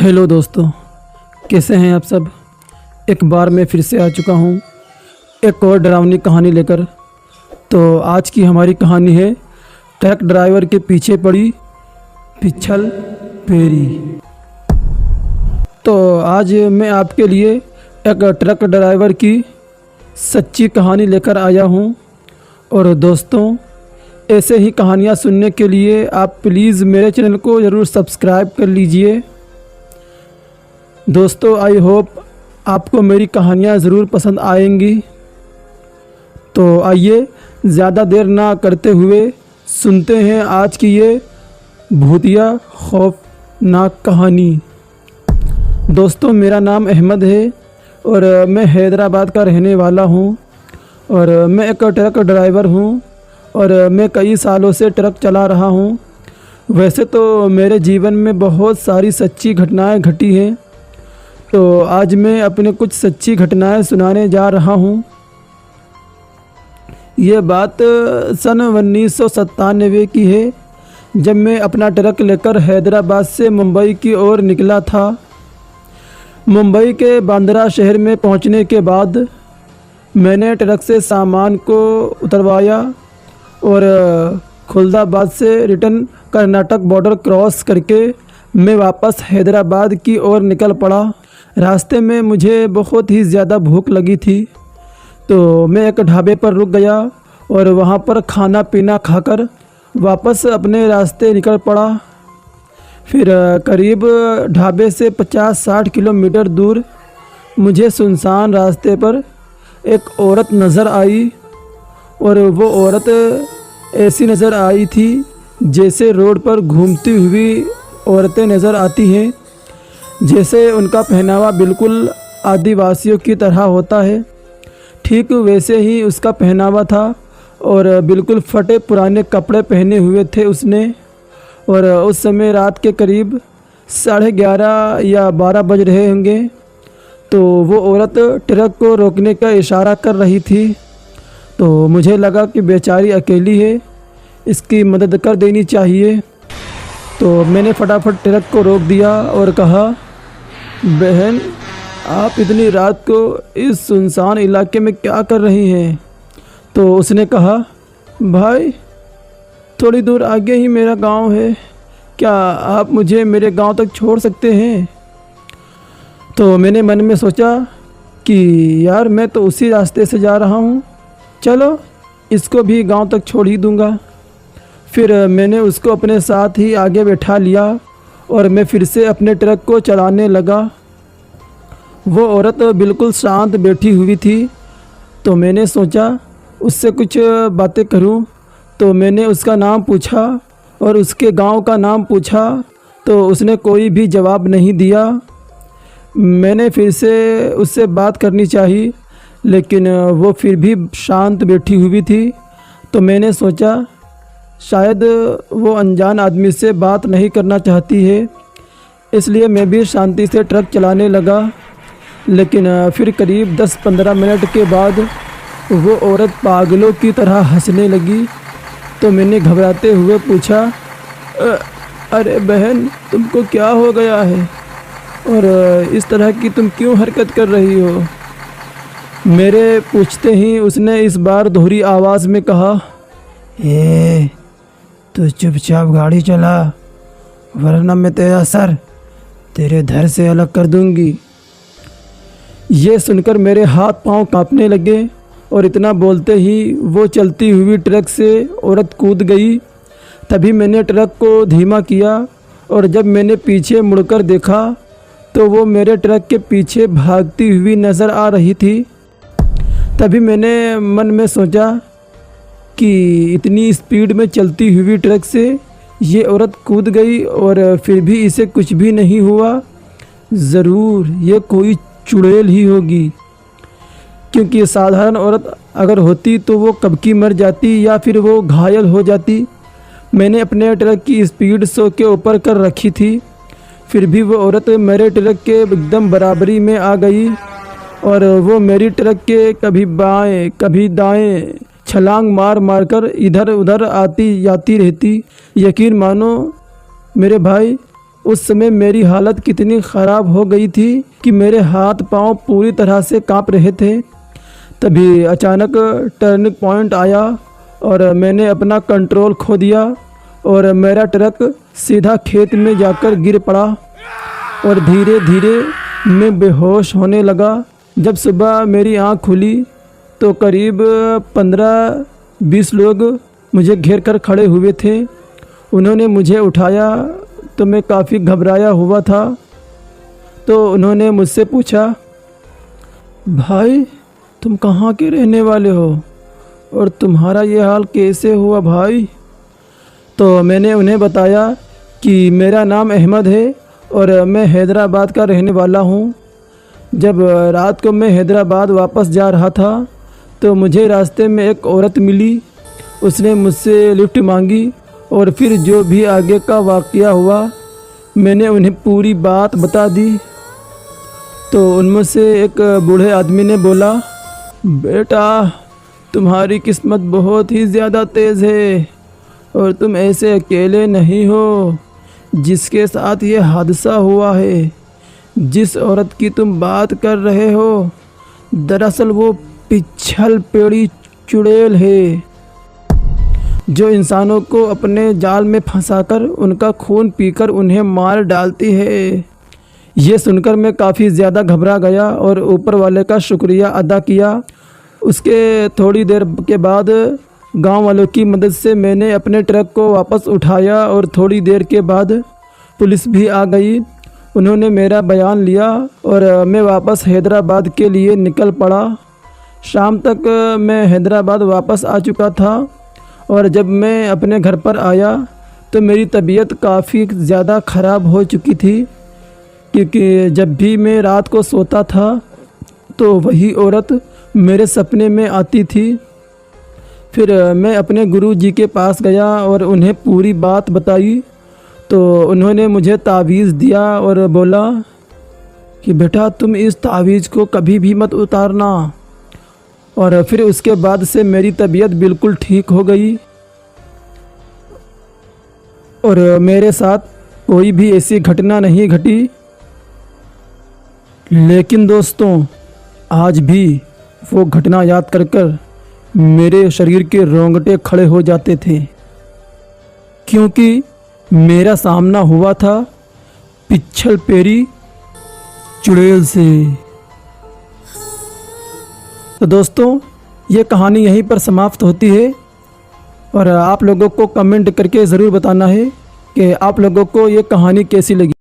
Hello दोस्तों, कैसे हैं आप सब। एक बार मैं फिर से आ चुका हूँ एक और डरावनी कहानी लेकर। तो आज की हमारी कहानी है ट्रक ड्राइवर के पीछे पड़ी पिछल पेरी। तो आज मैं आपके लिए एक ट्रक ड्राइवर की सच्ची कहानी लेकर आया हूँ। और दोस्तों, ऐसे ही कहानियाँ सुनने के लिए आप प्लीज़ मेरे चैनल को ज़रूर सब्सक्राइब कर लीजिए। दोस्तों, आई होप आपको मेरी कहानियाँ ज़रूर पसंद आएंगी। तो आइए ज़्यादा देर ना करते हुए सुनते हैं आज की ये भूतिया खौफनाक कहानी। दोस्तों, मेरा नाम अहमद है और मैं हैदराबाद का रहने वाला हूँ और मैं एक ट्रक ड्राइवर हूँ और मैं कई सालों से ट्रक चला रहा हूँ। वैसे तो मेरे जीवन में बहुत सारी सच्ची घटनाएं घटी हैं, तो आज मैं अपने कुछ सच्ची घटनाएं सुनाने जा रहा हूँ। ये बात सन 1997 की है, जब मैं अपना ट्रक लेकर हैदराबाद से मुंबई की ओर निकला था। मुंबई के बांद्रा शहर में पहुंचने के बाद मैंने ट्रक से सामान को उतरवाया और खुलदाबाद से रिटर्न कर्नाटक बॉर्डर क्रॉस करके मैं वापस हैदराबाद की ओर निकल पड़ा। रास्ते में मुझे बहुत ही ज़्यादा भूख लगी थी, तो मैं एक ढाबे पर रुक गया और वहाँ पर खाना पीना खाकर वापस अपने रास्ते निकल पड़ा। फिर करीब ढाबे से 50-60 किलोमीटर दूर मुझे सुनसान रास्ते पर एक औरत नज़र आई और वो औरत ऐसी नज़र आई थी जैसे रोड पर घूमती हुई औरतें नज़र आती हैं। जैसे उनका पहनावा बिल्कुल आदिवासियों की तरह होता है, ठीक वैसे ही उसका पहनावा था और बिल्कुल फटे पुराने कपड़े पहने हुए थे उसने। और उस समय रात के करीब 11:30 या 12 बज रहे होंगे। तो वो औरत ट्रक को रोकने का इशारा कर रही थी। तो मुझे लगा कि बेचारी अकेली है, इसकी मदद कर देनी चाहिए। तो मैंने फटाफट ट्रक को रोक दिया और कहा, बहन, आप इतनी रात को इस सुनसान इलाके में क्या कर रही हैं। तो उसने कहा, भाई, थोड़ी दूर आगे ही मेरा गांव है, क्या आप मुझे मेरे गांव तक छोड़ सकते हैं। तो मैंने मन में सोचा कि यार, मैं तो उसी रास्ते से जा रहा हूँ, चलो इसको भी गांव तक छोड़ ही दूँगा। फिर मैंने उसको अपने साथ ही आगे बैठा लिया और मैं फिर से अपने ट्रक को चलाने लगा। वो औरत बिल्कुल शांत बैठी हुई थी, तो मैंने सोचा उससे कुछ बातें करूं। तो मैंने उसका नाम पूछा और उसके गांव का नाम पूछा, तो उसने कोई भी जवाब नहीं दिया। मैंने फिर से उससे बात करनी चाहिए, लेकिन वो फिर भी शांत बैठी हुई थी। तो मैंने सोचा शायद वो अनजान आदमी से बात नहीं करना चाहती है, इसलिए मैं भी शांति से ट्रक चलाने लगा। लेकिन फिर करीब 10-15 मिनट के बाद वो औरत पागलों की तरह हंसने लगी। तो मैंने घबराते हुए पूछा, अरे बहन, तुमको क्या हो गया है और इस तरह की तुम क्यों हरकत कर रही हो। मेरे पूछते ही उसने इस बार दोहरी आवाज़ में कहा, तू चुपचाप गाड़ी चला, वरना मैं तेरा सर तेरे धड़ से अलग कर दूंगी। ये सुनकर मेरे हाथ पांव कांपने लगे और इतना बोलते ही वो चलती हुई ट्रक से औरत कूद गई। तभी मैंने ट्रक को धीमा किया और जब मैंने पीछे मुड़कर देखा तो वो मेरे ट्रक के पीछे भागती हुई नज़र आ रही थी। तभी मैंने मन में सोचा कि इतनी स्पीड में चलती हुई ट्रक से ये औरत कूद गई और फिर भी इसे कुछ भी नहीं हुआ। ज़रूर ये कोई चुड़ैल ही होगी, क्योंकि साधारण औरत अगर होती तो वो कब की मर जाती या फिर वो घायल हो जाती। मैंने अपने ट्रक की स्पीड 100 के ऊपर कर रखी थी, फिर भी वो औरत मेरे ट्रक के एकदम बराबरी में आ गई और वो मेरी ट्रक के कभी बाएं कभी दाएं छलांग मार मार कर इधर उधर आती जाती रहती। यकीन मानो मेरे भाई, उस समय मेरी हालत कितनी ख़राब हो गई थी कि मेरे हाथ पांव पूरी तरह से कांप रहे थे। तभी अचानक टर्निंग पॉइंट आया और मैंने अपना कंट्रोल खो दिया और मेरा ट्रक सीधा खेत में जाकर गिर पड़ा और धीरे धीरे मैं बेहोश होने लगा। जब सुबह मेरी आँख खुली तो करीब 15-20 लोग मुझे घेर कर खड़े हुए थे। उन्होंने मुझे उठाया तो मैं काफ़ी घबराया हुआ था। तो उन्होंने मुझसे पूछा, भाई तुम कहाँ के रहने वाले हो और तुम्हारा ये हाल कैसे हुआ भाई? तो मैंने उन्हें बताया कि मेरा नाम अहमद है और मैं हैदराबाद का रहने वाला हूँ। जब रात को मैं हैदराबाद वापस जा रहा था तो मुझे रास्ते में एक औरत मिली। उसने मुझसे लिफ्ट मांगी और फिर जो भी आगे का वाक़या हुआ मैंने उन्हें पूरी बात बता दी। तो उनमें से एक बूढ़े आदमी ने बोला, बेटा तुम्हारी किस्मत बहुत ही ज़्यादा तेज़ है और तुम ऐसे अकेले नहीं हो जिसके साथ ये हादसा हुआ है। जिस औरत की तुम बात कर रहे हो दरअसल वो पिछल पेड़ी चुड़ैल है जो इंसानों को अपने जाल में फंसाकर उनका खून पीकर उन्हें मार डालती है। ये सुनकर मैं काफ़ी ज़्यादा घबरा गया और ऊपर वाले का शुक्रिया अदा किया। उसके थोड़ी देर के बाद गांव वालों की मदद से मैंने अपने ट्रक को वापस उठाया और थोड़ी देर के बाद पुलिस भी आ गई। उन्होंने मेरा बयान लिया और मैं वापस हैदराबाद के लिए निकल पड़ा। शाम तक मैं हैदराबाद वापस आ चुका था और जब मैं अपने घर पर आया तो मेरी तबीयत काफ़ी ज़्यादा ख़राब हो चुकी थी, क्योंकि जब भी मैं रात को सोता था तो वही औरत मेरे सपने में आती थी। फिर मैं अपने गुरुजी के पास गया और उन्हें पूरी बात बताई तो उन्होंने मुझे तावीज़ दिया और बोला कि बेटा तुम इस तावीज़ को कभी भी मत उतारना। और फिर उसके बाद से मेरी तबीयत बिल्कुल ठीक हो गई और मेरे साथ कोई भी ऐसी घटना नहीं घटी। लेकिन दोस्तों आज भी वो घटना याद कर कर मेरे शरीर के रोंगटे खड़े हो जाते थे, क्योंकि मेरा सामना हुआ था पिछल पेरी चुड़ैल से। तो दोस्तों ये कहानी यहीं पर समाप्त होती है और आप लोगों को कमेंट करके ज़रूर बताना है कि आप लोगों को ये कहानी कैसी लगी।